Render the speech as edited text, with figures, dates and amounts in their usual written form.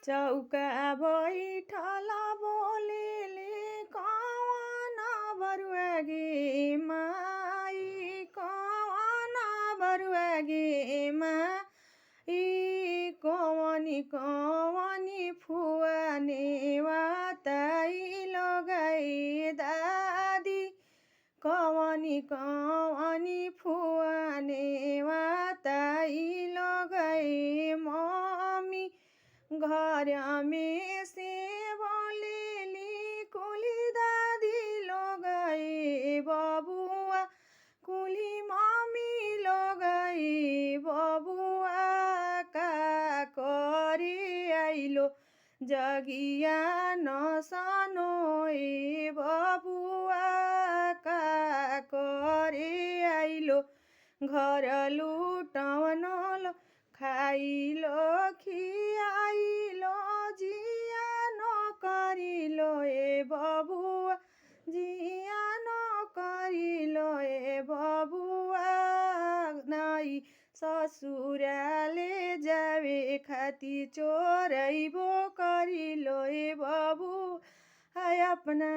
चौका बैठल बोलेले कवन बरुवा गे माई कवन बरुवा गे माई कवनी कवनी फुवा नेवाताई लगाई दादी कवनी कवनी फुवा नेवाताई लगाई मम्मी घर में से बोलेली कुली दादी लगाई बबुआ कुली मम्मी लगाई बबुआ का करे आइलो जगिया नसानो ए बबुआ का करे आइलो घर लुटाउन खाइलो खियाइलो जिया नकरिलो ए बबुआ जिया नकरिलो ए बबुआ नाई ससुराले जावे खाती चोरैबो करिलो ए बबु हाय अपना